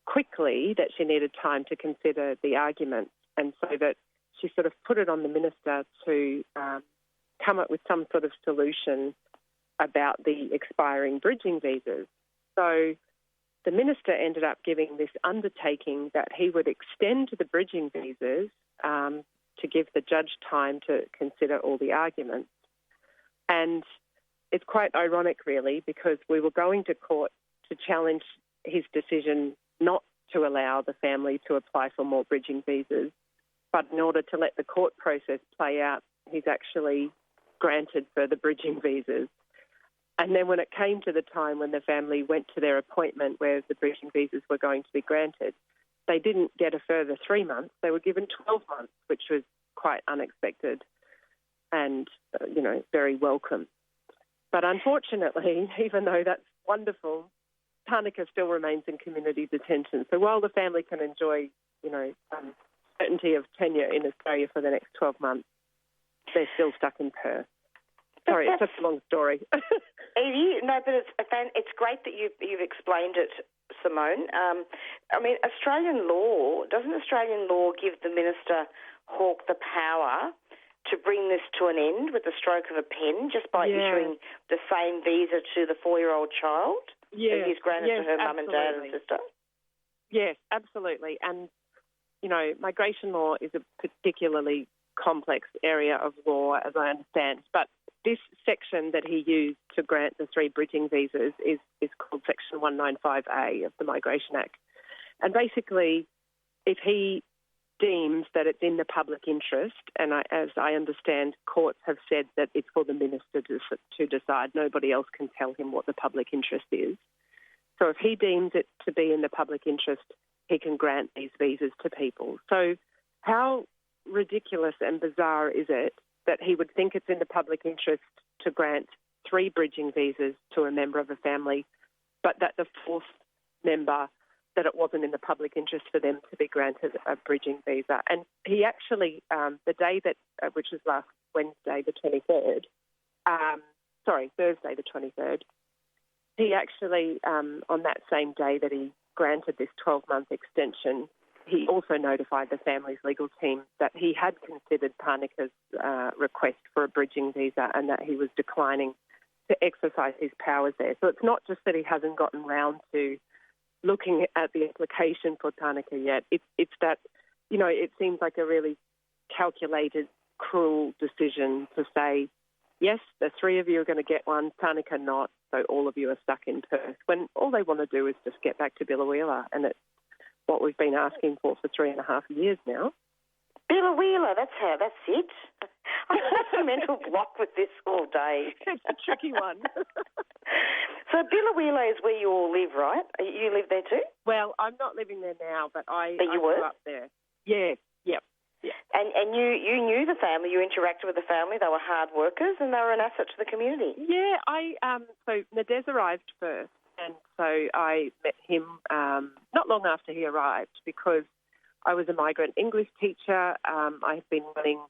[SPEAKER 16] quickly, that she needed time to consider the arguments, and so that she sort of put it on the minister to come up with some sort of solution about the expiring bridging visas. So the minister ended up giving this undertaking that he would extend the bridging visas to give the judge time to consider all the arguments. And it's quite ironic, really, because we were going to court to challenge his decision not to allow the family to apply for more bridging visas, but in order to let the court process play out, he's actually granted further bridging visas. And then when it came to the time when the family went to their appointment where the bridging visas were going to be granted, they didn't get a further 3 months. They were given 12 months, which was quite unexpected and, very welcome. But unfortunately, even though that's wonderful, Tharnicaa still remains in community detention. So while the family can enjoy, certainty of tenure in Australia for the next 12 months, they're still stuck in Perth. Sorry, it's a long story.
[SPEAKER 6] No, but it's great that you've explained it, Simone. Doesn't Australian law give the Minister Hawke the power to bring this to an end with the stroke of a pen just by issuing the same visa to the 4-year-old child that he's granted to her mum and dad and sister?
[SPEAKER 16] Yes, absolutely. And, migration law is a particularly complex area of law, as I understand. But this section that he used to grant the 3 bridging visas is called Section 195A of the Migration Act. And basically, if he deems that it's in the public interest, and as I understand, courts have said that it's for the minister to decide. Nobody else can tell him what the public interest is. So if he deems it to be in the public interest, he can grant these visas to people. So how ridiculous and bizarre is it that he would think it's in the public interest to grant 3 bridging visas to a member of a family, but that the 4th member, that it wasn't in the public interest for them to be granted a bridging visa. And he actually, the day that, which was last Wednesday, the 23rd, Thursday the 23rd, he actually, on that same day that he granted this 12-month extension, he also notified the family's legal team that he had considered Tharnicaa's request for a bridging visa and that he was declining to exercise his powers there. So it's not just that he hasn't gotten round to looking at the application for Tharnicaa yet. It's that, you know, it seems like a really calculated, cruel decision to say, yes, the 3 of you are going to get one, Tharnicaa not, so all of you are stuck in Perth, when all they want to do is just get back to Biloela, and it's what we've been asking for 3.5 years now.
[SPEAKER 6] Biloela, that's it. I'm having a mental block with this all day.
[SPEAKER 16] It's a tricky one.
[SPEAKER 6] So Biloela is where you all live, right? You live there too?
[SPEAKER 16] Well, I'm not living there now, but I
[SPEAKER 6] grew
[SPEAKER 16] up there. Yeah, yep. Yeah.
[SPEAKER 6] And you knew the family, you interacted with the family, they were hard workers and they were an asset to the community.
[SPEAKER 16] Yeah, so Nadez arrived first, and so I met him not long after he arrived because I was a migrant English teacher. I've been running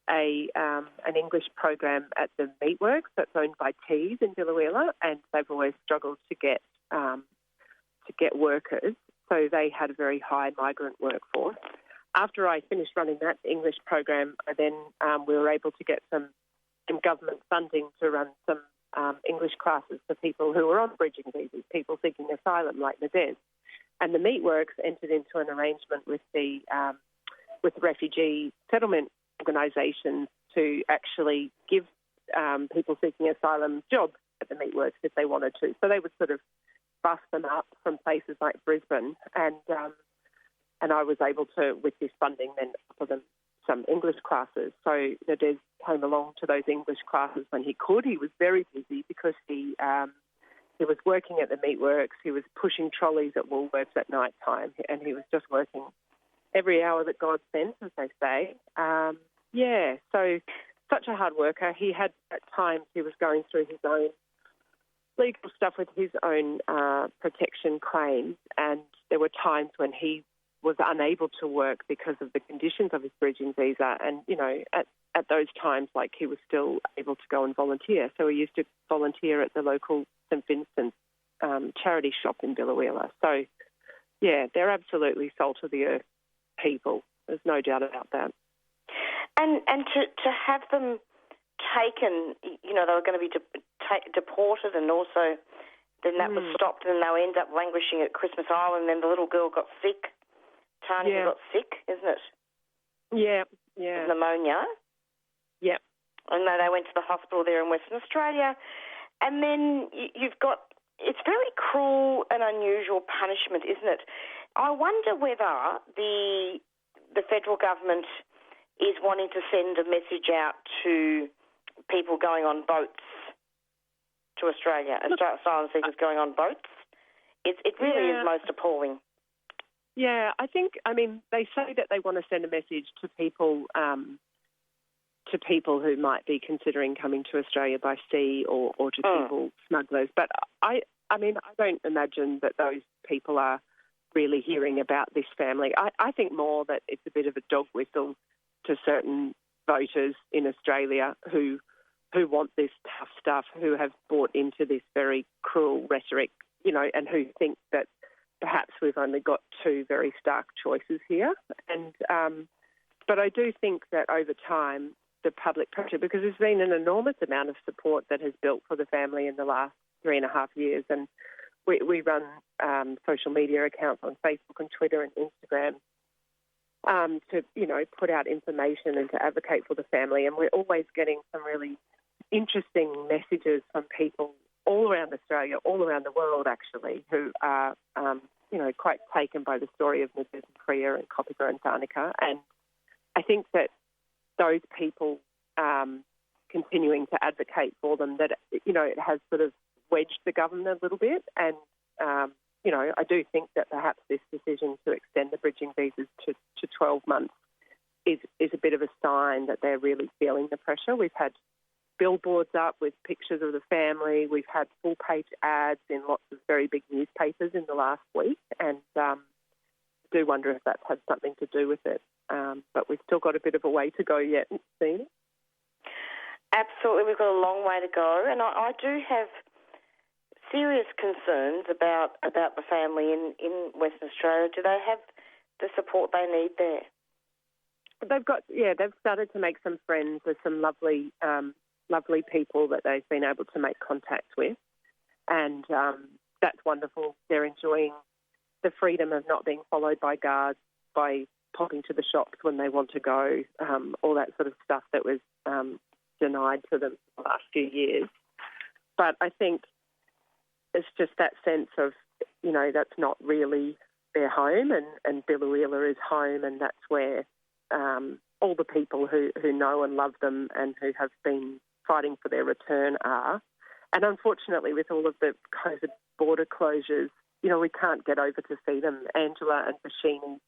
[SPEAKER 16] an English program at the Meatworks that's owned by Tees in Biloela, and they've always struggled to get workers. So they had a very high migrant workforce. After I finished running that English program, then we were able to get some government funding to run some English classes for people who were on bridging visas, people seeking asylum like Nadez. And the Meatworks entered into an arrangement with the refugee settlement organisations to actually give people seeking asylum jobs at the Meatworks if they wanted to. So they would sort of bus them up from places like Brisbane, and I was able to, with this funding, then offer them some English classes. So Nadez came along to those English classes when he could. He was very busy because he was working at the Meatworks. He was pushing trolleys at Woolworths at night time, and he was just working every hour that God sent, as they say. So such a hard worker. He had, at times, he was going through his own legal stuff with his own protection claims, and there were times when he was unable to work because of the conditions of his bridging visa. And, you know, at those times, like, he was still able to go and volunteer. So he used to volunteer at the local St Vincent's charity shop in Biloela. So, yeah, they're absolutely salt-of-the-earth people. There's no doubt about that.
[SPEAKER 6] And to have them taken, you know, they were going to be deported, and also then that was stopped, and they'll end up languishing at Christmas Island, and then the little girl got sick. Tharnicaa got sick, isn't it?
[SPEAKER 16] Yeah.
[SPEAKER 6] Pneumonia.
[SPEAKER 16] Yeah.
[SPEAKER 6] And they went to the hospital there in Western Australia. And then you've got, it's very cruel and unusual punishment, isn't it? I wonder whether the federal government is wanting to send a message out to people going on boats to Australia, asylum seekers going on boats. It really is most appalling.
[SPEAKER 16] Yeah, I mean, they say that they want to send a message to people who might be considering coming to Australia by sea or to people smugglers. But I don't imagine that those people are really hearing about this family. I think more that it's a bit of a dog whistle to certain voters in Australia who want this tough stuff, who have bought into this very cruel rhetoric, you know, and who think that perhaps we've only got 2 very stark choices here. And but I do think that over time, the public pressure, because there's been an enormous amount of support that has built for the family in the last 3.5 years, and we run social media accounts on Facebook and Twitter and Instagram to, you know, put out information and to advocate for the family. And we're always getting some really interesting messages from people all around Australia, all around the world, actually, who are quite taken by the story of Nurse and Priya and Kopika and Tharnicaa. And I think that those people continuing to advocate for them, that, it has sort of wedged the government a little bit. And, I do think that perhaps this decision to extend the bridging visas to 12 months is a bit of a sign that they're really feeling the pressure. We've had billboards up with pictures of the family. We've had full-page ads in lots of very big newspapers in the last week, and do wonder if that's had something to do with it. But we've still got a bit of a way to go yet, Steve.
[SPEAKER 6] Absolutely, we've got a long way to go, and I do have serious concerns about the family in Western Australia. Do they have the support they need there? They've started to make some friends with some lovely people that they've been able to make contact with, and that's wonderful. They're enjoying the freedom of not being followed by guards, by popping to the shops when they want to go, all that sort of stuff that was denied to them the last few years. But I think it's just that sense of, that's not really their home, and Biloela is home, and that's where all the people who know and love them and who have been fighting for their return are. And unfortunately, with all of the COVID border closures, we can't get over to see them. Angela and Bashini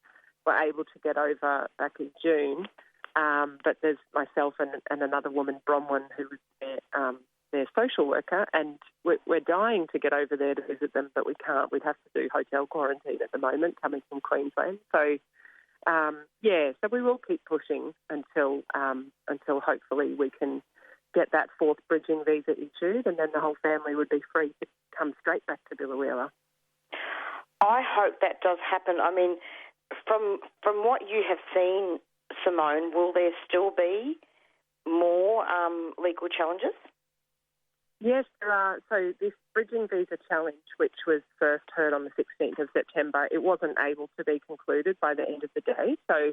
[SPEAKER 6] were able to get over back in June, but there's myself and another woman, Bronwyn, who was their social worker, and we're dying to get over there to visit them, but we can't. We'd have to do hotel quarantine at the moment, coming from Queensland. So, so we will keep pushing until hopefully we can get that fourth bridging visa issued, and then the whole family would be free to come straight back to Biloela. I hope that does happen. I mean, from what you have seen, Simone, will there still be more legal challenges? Yes, there are. So this bridging visa challenge, which was first heard on the 16th of September, it wasn't able to be concluded by the end of the day. So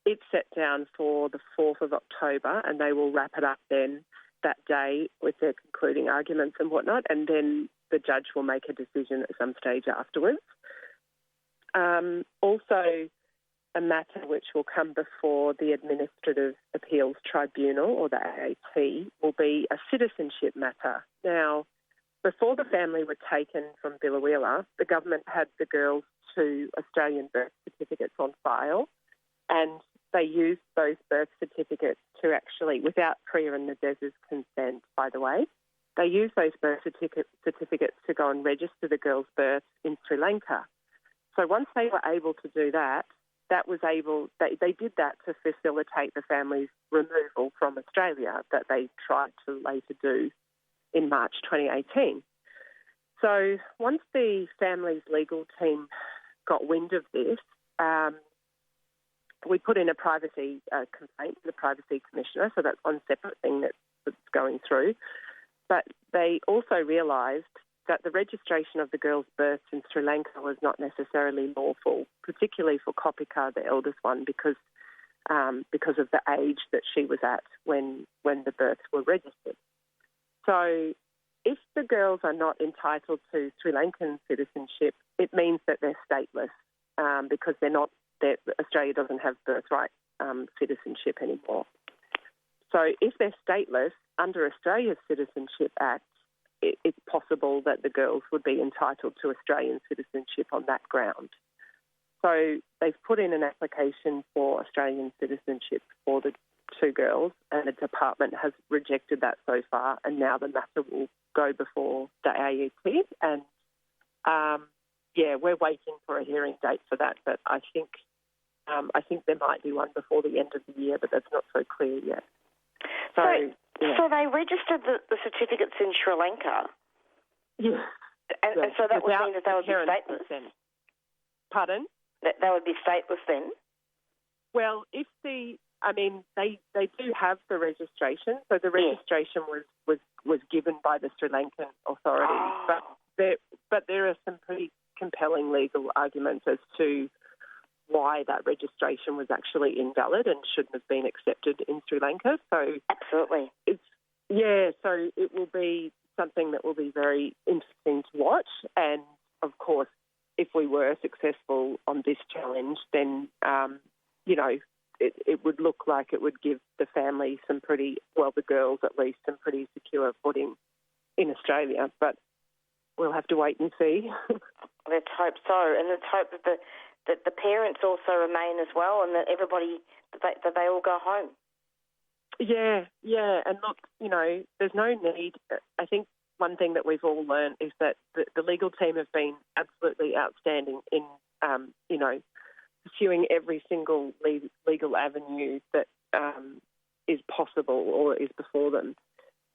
[SPEAKER 6] it's set down for the 4th of October, and they will wrap it up then that day with their concluding arguments and whatnot, and then the judge will make a decision at some stage afterwards. Also, a matter which will come before the Administrative Appeals Tribunal, or the AAT, will be a citizenship matter. Now, before the family were taken from Biloela, the government had the girls' 2 Australian birth certificates on file, and they used those birth certificates to actually, without Priya and Nadez's consent, by the way, they used those birth certificates to go and register the girls' births in Sri Lanka. So once they were able to do that, they did that to facilitate the family's removal from Australia that they tried to later do in March 2018. So once the family's legal team got wind of this, we put in a privacy complaint to the Privacy Commissioner, so that's one separate thing that's going through. But they also realised that the registration of the girls' births in Sri Lanka was not necessarily lawful, particularly for Kopika, the eldest one, because of the age that she was at when the births were registered. So if the girls are not entitled to Sri Lankan citizenship, it means that they're stateless because Australia doesn't have birthright citizenship anymore. So if they're stateless, under Australia's Citizenship Act, it's possible that the girls would be entitled to Australian citizenship on that ground. So they've put in an application for Australian citizenship for the 2 girls, and the department has rejected that so far, and now the matter will go before the AET. And, we're waiting for a hearing date for that, but I think there might be one before the end of the year, but that's not so clear yet. So they registered the certificates in Sri Lanka? Yes. And so that would mean that they would be stateless? Pardon? That they would be stateless then? Well, they do have the registration. So the registration was given by the Sri Lankan authorities. But there are some pretty compelling legal arguments as to why that registration was actually invalid and shouldn't have been accepted in Sri Lanka. So absolutely. So it will be something that will be very interesting to watch. And, of course,
[SPEAKER 16] if we were successful on this challenge, then, you know, it would look like it would give the family some pretty, well, the girls at least, some pretty secure footing in Australia. But we'll have to wait and see.
[SPEAKER 6] Let's hope so, and let's hope that the parents also remain as well, and that everybody, that they all go home.
[SPEAKER 16] Yeah, and look, you know, there's no need. I think one thing that we've all learned is that the legal team have been absolutely outstanding in, you know, pursuing every single legal avenue that is possible or is before them.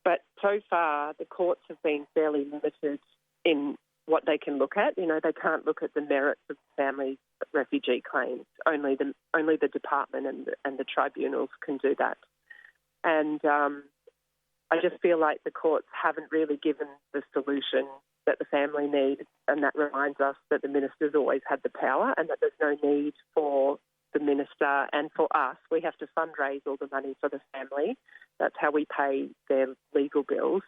[SPEAKER 16] But so far, the courts have been fairly limited in what they can look at. You know, they can't look at the merits of family refugee claims. Only the department and the tribunals can do that. And I just feel like the courts haven't really given the solution that the family need, and that reminds us that the minister's always had the power and that there's no need for the minister and for us. We have to fundraise all the money for the family. That's how we pay their legal bills.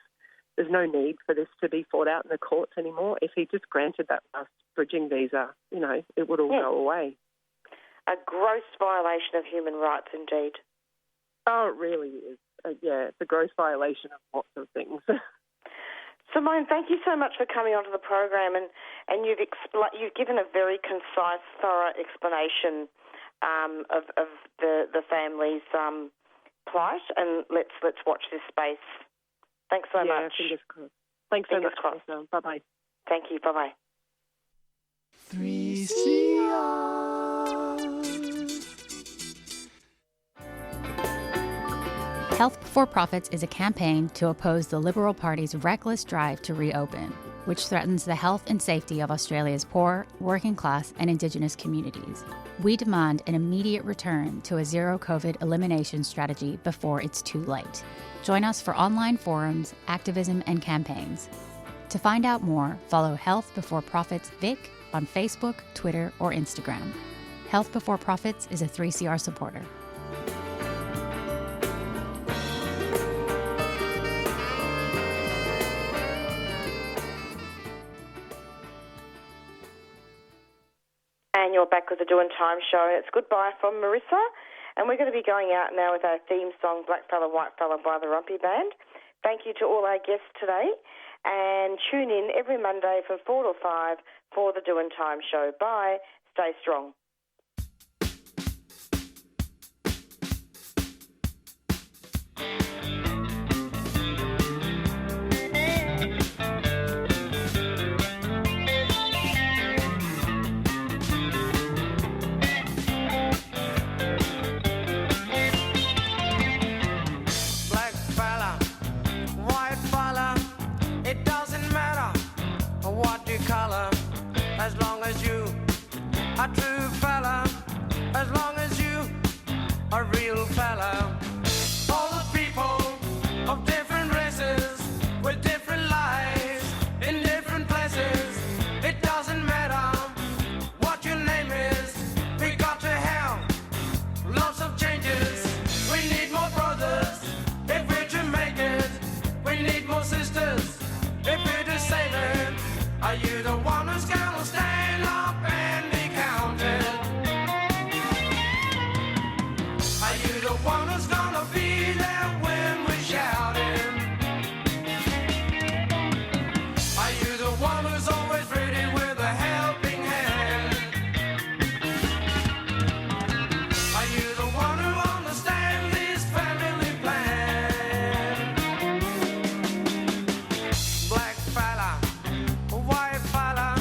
[SPEAKER 16] There's no need for this to be fought out in the courts anymore. If he just granted that last bridging visa, you know, it would all go away.
[SPEAKER 6] A gross violation of human rights indeed.
[SPEAKER 16] Oh, it really is. Yeah, it's a gross violation of lots of things.
[SPEAKER 6] Simone, thank you so much for coming onto the program, and you've given a very concise, thorough explanation of the family's plight, and let's watch this space. Thanks so much.
[SPEAKER 16] Fingers crossed. Thanks so much. Bye-bye.
[SPEAKER 6] Thank you. Bye-bye.
[SPEAKER 5] 3CR.
[SPEAKER 17] Health Before Profits is a campaign to oppose the Liberal Party's reckless drive to reopen, which threatens the health and safety of Australia's poor, working class and Indigenous communities. We demand an immediate return to a zero COVID elimination strategy before it's too late. Join us for online forums, activism and campaigns. To find out more, follow Health Before Profits Vic on Facebook, Twitter or Instagram. Health Before Profits is a 3CR supporter.
[SPEAKER 6] And you're back with the Doing Time show. It's goodbye from Marisa, and we're going to be going out now with our theme song, Black Fella, White Fella by the Rumpy Band. Thank you to all our guests today, and tune in every Monday from 4 to 5 for the Doing Time show. Bye. Stay strong.
[SPEAKER 18] As long as you are true fella, as long as you are real fella. All the people of different races with different lives in different places. It doesn't matter what your name is. We got to have lots of changes. We need more brothers if we're to make it. We need more sisters if we're to save it. Are you the one who's gonna stand up and be counted? Are you the one who's gonna be there when we're shouting? Are you the one who's always ready with a helping hand? Are you the one who understands this family plan? Black fella, white fella,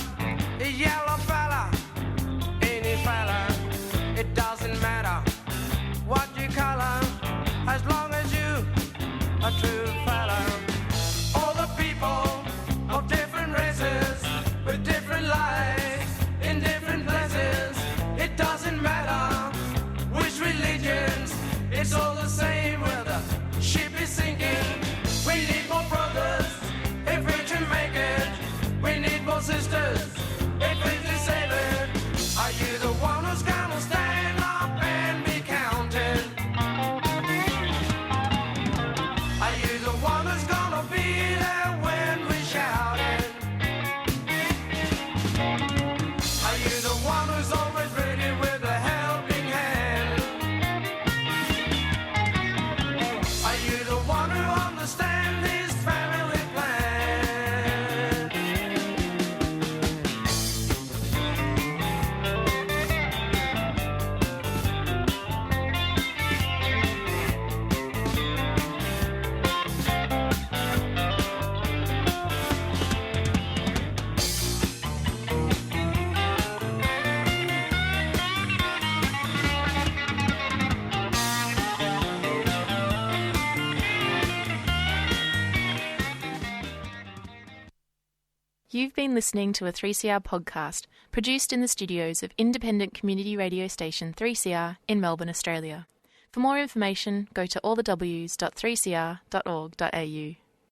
[SPEAKER 19] You've been listening to a 3CR podcast produced in the studios of independent community radio station 3CR in Melbourne, Australia. For more information, go to allthews.3cr.org.au.